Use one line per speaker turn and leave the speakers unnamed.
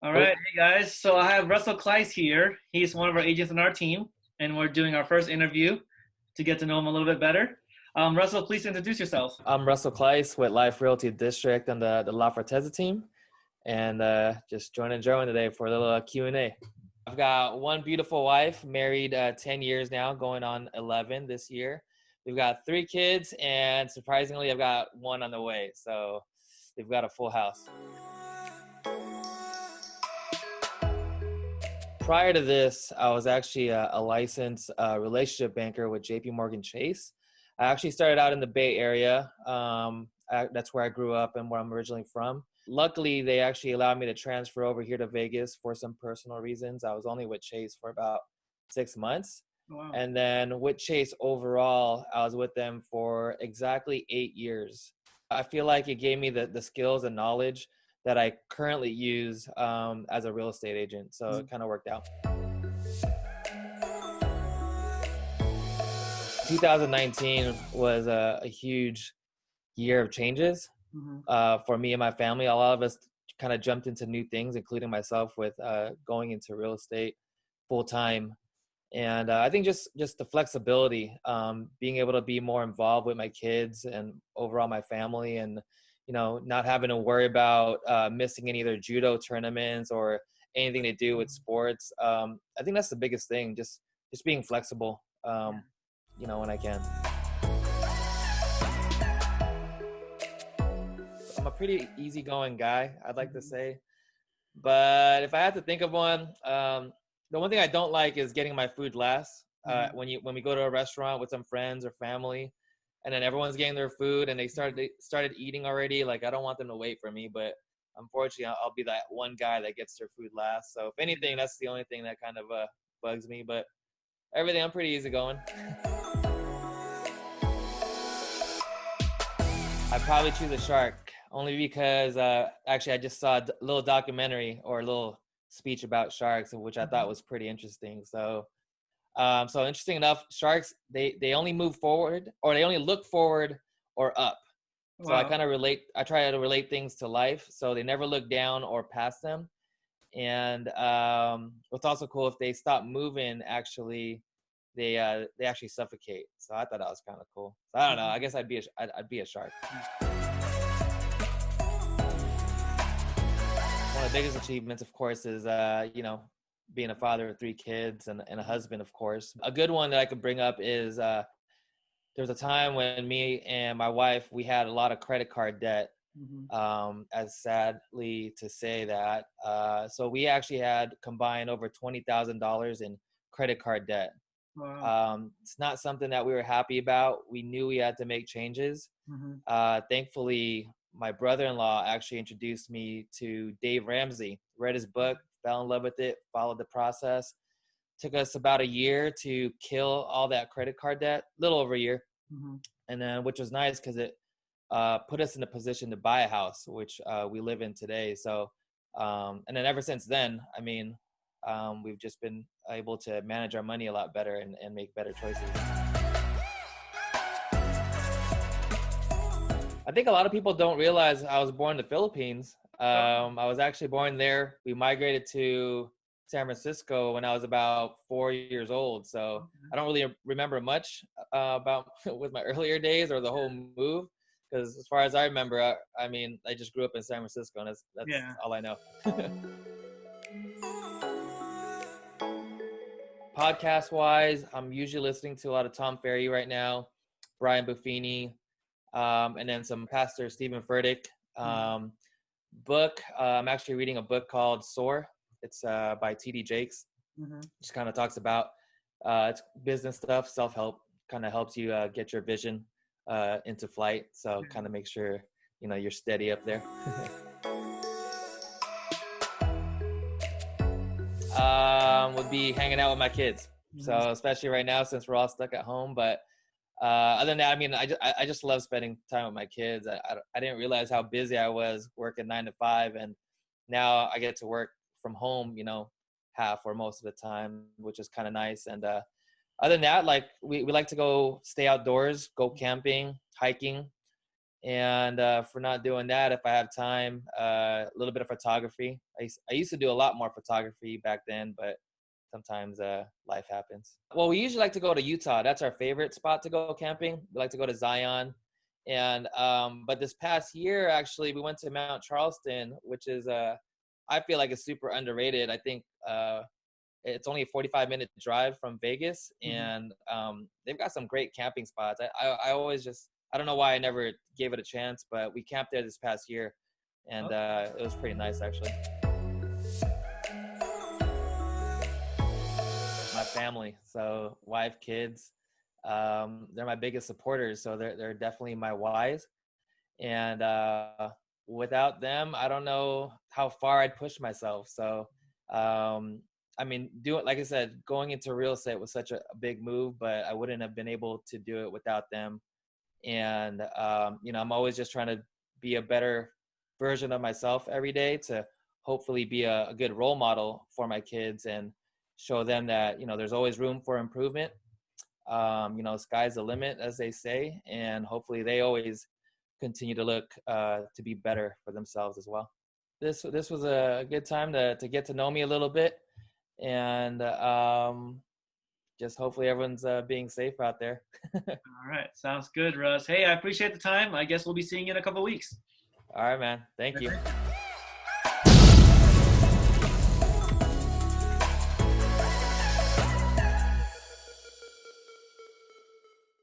All
Oh,
right, hey guys. So I have Russell Klise here. He's one of our agents on our team, and we're doing our first interview to get to know him a little bit better. Russell, please introduce yourself.
I'm Russell Klise with Life Realty District and the Laforteza Team, and just joining Joe today for a little Q&A. I've got one beautiful wife, married 10 years now, going on 11 this year. We've got 3 kids, and surprisingly, I've got one on the way. So we've got a full house. Prior to this, I was actually a licensed relationship banker with JP Chase. I actually started out in the Bay Area. That's where I grew up and where I'm originally from. Luckily, they actually allowed me to transfer over here to Vegas for some personal reasons. I was only with Chase for about 6 months.
Wow.
And then with Chase overall, I was with them for exactly 8 years. I feel like it gave me the skills and knowledge that I currently use as a real estate agent. So it kind of worked out. 2019 was a huge year of changes for me and my family. A lot of us kind of jumped into new things, including myself with going into real estate full time. And I think just the flexibility, being able to be more involved with my kids and overall my family, and not having to worry about missing any of their judo tournaments or anything to do with sports. I think that's the biggest thing, just being flexible, when I can. I'm a pretty easygoing guy, I'd like to say. But if I had to think of one, the one thing I don't like is getting my food last. When we go to a restaurant with some friends or family, and then everyone's getting their food and they started eating already. Like, I don't want them to wait for me, but unfortunately, I'll be that one guy that gets their food last. So if anything, that's the only thing that kind of bugs me. But everything, I'm pretty easygoing. I'd probably choose a shark, only because actually I just saw a little documentary or a little speech about sharks, which I thought was pretty interesting. So interesting enough, sharks, they only move forward, or they only look forward or up. So
Wow.
I try to relate things to life. So they never look down or past them. And what's also cool, if they stop moving, actually, they actually suffocate. So I thought that was kind of cool. So I don't know. I guess I'd be a shark. One of the biggest achievements, of course, is being a father of 3 kids and a husband, of course. A good one that I could bring up is there was a time when me and my wife, we had a lot of credit card debt. As sadly to say that. So we actually had combined over $20,000 in credit card debt.
Wow.
It's not something that we were happy about. We knew we had to make changes. Thankfully, my brother-in-law actually introduced me to Dave Ramsey. Read his book, fell in love with it, followed the process. Took us about a year to kill all that credit card debt, a little over a year. And then, which was nice because it put us in a position to buy a house, which we live in today. So, and then ever since then, I mean, we've just been able to manage our money a lot better and make better choices. I think a lot of people don't realize I was born in the Philippines. I was actually born there. We migrated to San Francisco when I was about 4 years old. So I don't really remember much about with my earlier days or the whole move. Because as far as I remember, I mean, I just grew up in San Francisco, and that's all I know. Podcast-wise, I'm usually listening to a lot of Tom Ferry right now, Brian Buffini, and then some Pastor Stephen Furtick. Book, I'm actually reading a book called Soar. It's by T.D. Jakes. Just kind of talks about it's business stuff, self-help, kind of helps you get your vision into flight. So kind of make sure, you're steady up there. Would be hanging out with my kids. So especially right now, since we're all stuck at home, but other than that, I mean, I just love spending time with my kids. I didn't realize how busy I was working 9 to 5, and now I get to work from home, half or most of the time, which is kind of nice. And other than that, like we like to go stay outdoors, go camping, hiking, And for not doing that, if I have time, a little bit of photography. I used to do a lot more photography back then, but sometimes life happens. Well, we usually like to go to Utah. That's our favorite spot to go camping. We like to go to Zion. And but this past year, actually, we went to Mount Charleston, which is I feel like it's super underrated. I think it's only a 45-minute drive from Vegas, and they've got some great camping spots. I always just, I don't know why I never gave it a chance, but we camped there this past year, and it was pretty nice, actually. My family, so wife, kids, they're my biggest supporters, so they're definitely my whys. And without them, I don't know how far I'd push myself. So I mean, like I said, going into real estate was such a big move, but I wouldn't have been able to do it without them. And you know, I'm always just trying to be a better version of myself every day to hopefully be a good role model for my kids and show them that, you know, there's always room for improvement. You know, sky's the limit, as they say, and hopefully they always continue to look to be better for themselves as well. This was a good time to get to know me a little bit, and just hopefully everyone's being safe out there.
All right, sounds good, Russ. Hey, I appreciate the time. I guess we'll be seeing you in a couple of weeks.
All right, man. Thank you.